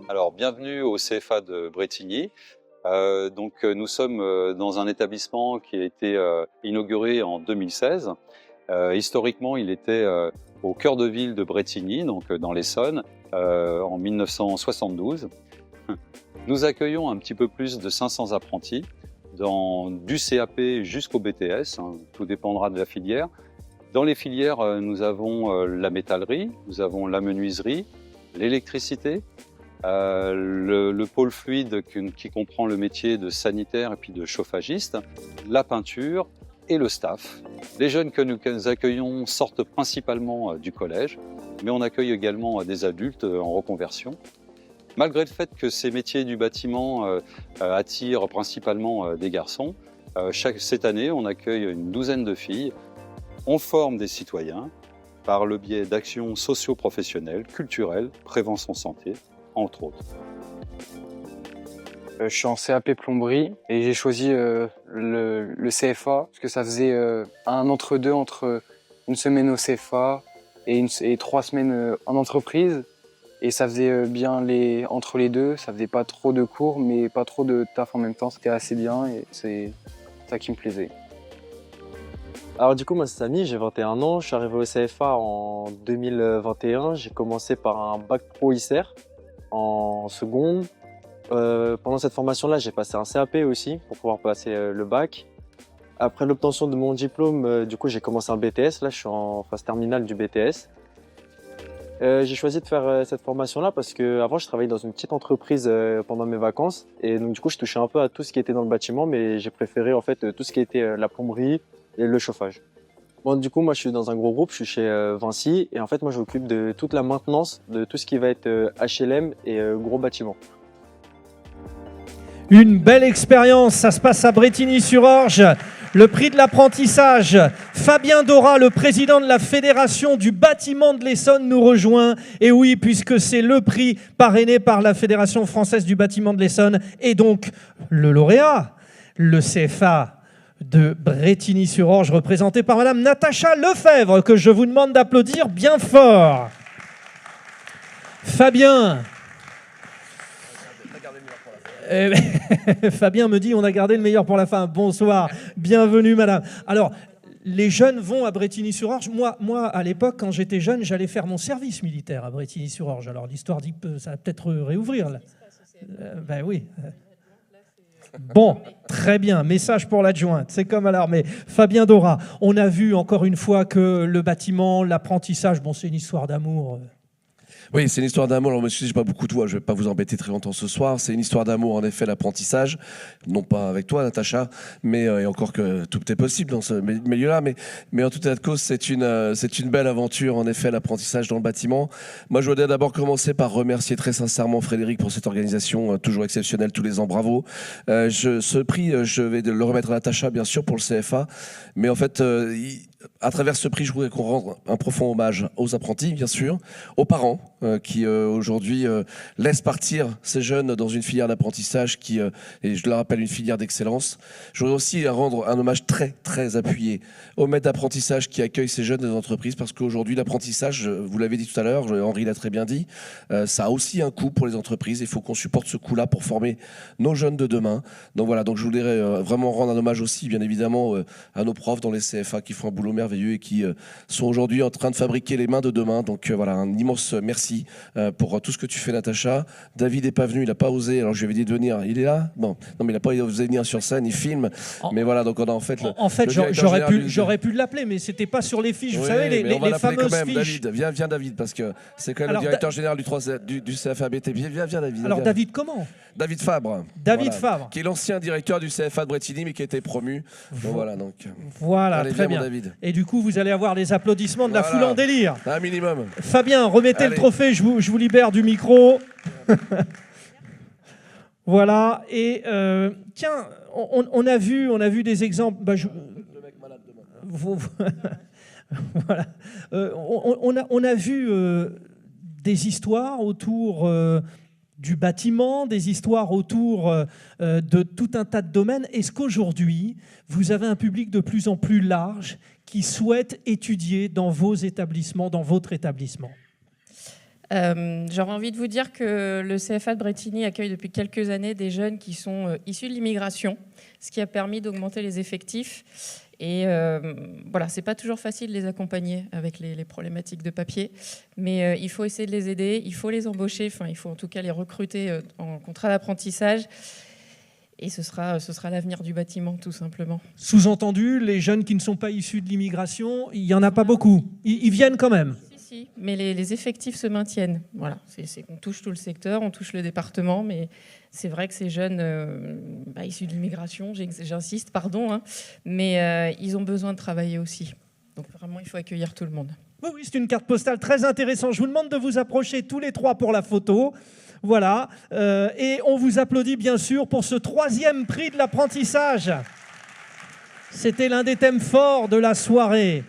Alors, bienvenue au CFA de Brétigny. Nous sommes dans un établissement qui a été inauguré en 2016. Historiquement, il était au cœur de ville de Brétigny, donc dans l'Essonne, en 1972. Nous accueillons un petit peu plus de 500 apprentis, du CAP jusqu'au BTS, tout dépendra de la filière. Dans les filières, nous avons la métallerie, nous avons la menuiserie, l'électricité, le pôle fluide qui comprend le métier de sanitaire et puis de chauffagiste, la peinture et le staff. Les jeunes que nous accueillons sortent principalement du collège, mais on accueille également des adultes en reconversion. Malgré le fait que ces métiers du bâtiment attirent principalement des garçons, cette année on accueille une douzaine de filles. On forme des citoyens par le biais d'actions socio-professionnelles, culturelles, prévention santé, entre autres. Je suis en CAP plomberie et j'ai choisi le CFA parce que ça faisait un entre-deux entre une semaine au CFA et 3 semaines en entreprise. Et ça faisait bien entre les deux, ça faisait pas trop de cours mais pas trop de taf en même temps, c'était assez bien et c'est ça qui me plaisait. Alors du coup, moi c'est Samy, j'ai 21 ans, je suis arrivé au CFA en 2021. J'ai commencé par un bac pro ICER en seconde. Pendant cette formation-là, j'ai passé un CAP aussi pour pouvoir passer le bac. Après l'obtention de mon diplôme, du coup j'ai commencé un BTS, là je suis en phase terminale du BTS. J'ai choisi de faire cette formation-là parce que avant je travaillais dans une petite entreprise pendant mes vacances et donc du coup je touchais un peu à tout ce qui était dans le bâtiment, mais j'ai préféré en fait tout ce qui était la plomberie et le chauffage. Bon, du coup, moi, je suis dans un gros groupe, je suis chez Vinci, et en fait, moi, je m'occupe de toute la maintenance de tout ce qui va être HLM et gros bâtiments. Une belle expérience, ça se passe à Brétigny-sur-Orge. Le prix de l'apprentissage. Fabien Dora, le président de la Fédération du bâtiment de l'Essonne, nous rejoint. Et oui, puisque c'est le prix parrainé par la Fédération française du bâtiment de l'Essonne, et donc le lauréat, le CFA de Brétigny-sur-Orge, représenté par Madame Natacha Lefebvre, que je vous demande d'applaudir bien fort. Fabien. Fabien me dit on a gardé le meilleur pour la fin. Bonsoir, bienvenue Madame. Alors, les jeunes vont à Brétigny-sur-Orge. Moi, à l'époque, quand j'étais jeune, j'allais faire mon service militaire à Brétigny-sur-Orge. Alors, l'histoire dit ça va peut-être réouvrir. Là. Ben oui. Bon, très bien, message pour l'adjointe, c'est comme à l'armée. Fabien Dora, on a vu encore une fois que le bâtiment, l'apprentissage, bon c'est une histoire d'amour. Oui, c'est une histoire d'amour. Alors, monsieur, j'ai pas beaucoup de voix, je vais pas vous embêter très longtemps ce soir. C'est une histoire d'amour, en effet, l'apprentissage. Non pas avec toi, Natacha, mais et encore que tout est possible dans ce milieu-là. Mais en tout état de cause, c'est une belle aventure, en effet, l'apprentissage dans le bâtiment. Moi, je voudrais d'abord commencer par remercier très sincèrement Frédéric pour cette organisation toujours exceptionnelle tous les ans. Bravo. Ce prix, je vais le remettre à Natacha, bien sûr, pour le CFA. Mais en fait, à travers ce prix, je voudrais qu'on rende un profond hommage aux apprentis, bien sûr, aux parents qui aujourd'hui laissent partir ces jeunes dans une filière d'apprentissage qui, et je le rappelle, une filière d'excellence. Je voudrais aussi rendre un hommage très, très appuyé aux maîtres d'apprentissage qui accueillent ces jeunes des entreprises, parce qu'aujourd'hui, l'apprentissage, vous l'avez dit tout à l'heure, Henri l'a très bien dit, ça a aussi un coût pour les entreprises. Il faut qu'on supporte ce coût-là pour former nos jeunes de demain. Donc voilà, donc je voudrais vraiment rendre un hommage aussi, bien évidemment, à nos profs dans les CFA qui font un boulot merveilleux et qui sont aujourd'hui en train de fabriquer les mains de demain. Donc voilà, un immense merci pour tout ce que tu fais, Natacha. David n'est pas venu, il n'a pas osé, alors je lui avais dit de venir. Il est là? Bon, non mais il n'a pas osé venir sur scène, il filme. Mais voilà, donc on a en fait... J'aurais pu l'appeler, mais c'était pas sur les fiches. Vous savez, les fameuses quand même, fiches. David, viens David, parce que c'est quand même le directeur général du CFABT. Viens David. Alors David comment? David Fabre. David Fabre. Qui est l'ancien directeur du CFA de Brétigny, mais qui a été promu. Voilà, allez, très bien. David. Et du coup, vous allez avoir les applaudissements de la foule en délire. Un minimum. Fabien, remettez le trophée, je vous libère du micro. Voilà, et tiens, on a vu des exemples. Le mec malade demain. Voilà. On a vu des histoires autour du bâtiment, des histoires autour de tout un tas de domaines. Est-ce qu'aujourd'hui, vous avez un public de plus en plus large qui souhaite étudier dans vos établissements, dans votre établissement? J'aurais envie de vous dire que le CFA de Brétigny accueille depuis quelques années des jeunes qui sont issus de l'immigration, ce qui a permis d'augmenter les effectifs. Et voilà, c'est pas toujours facile de les accompagner avec les problématiques de papier, mais il faut essayer de les aider, il faut les embaucher, enfin il faut en tout cas les recruter en contrat d'apprentissage. Et ce sera l'avenir du bâtiment, tout simplement. Sous-entendu, les jeunes qui ne sont pas issus de l'immigration, il n'y en a pas beaucoup. Ils viennent quand même. Si, mais les effectifs se maintiennent. Voilà, on touche tout le secteur, on touche le département, mais c'est vrai que ces jeunes issus de l'immigration, j'insiste, pardon, hein, mais ils ont besoin de travailler aussi. Donc vraiment, il faut accueillir tout le monde. Oui, c'est une carte postale très intéressante. Je vous demande de vous approcher tous les trois pour la photo. Voilà, et on vous applaudit bien sûr pour ce 3e prix de l'apprentissage. C'était l'un des thèmes forts de la soirée.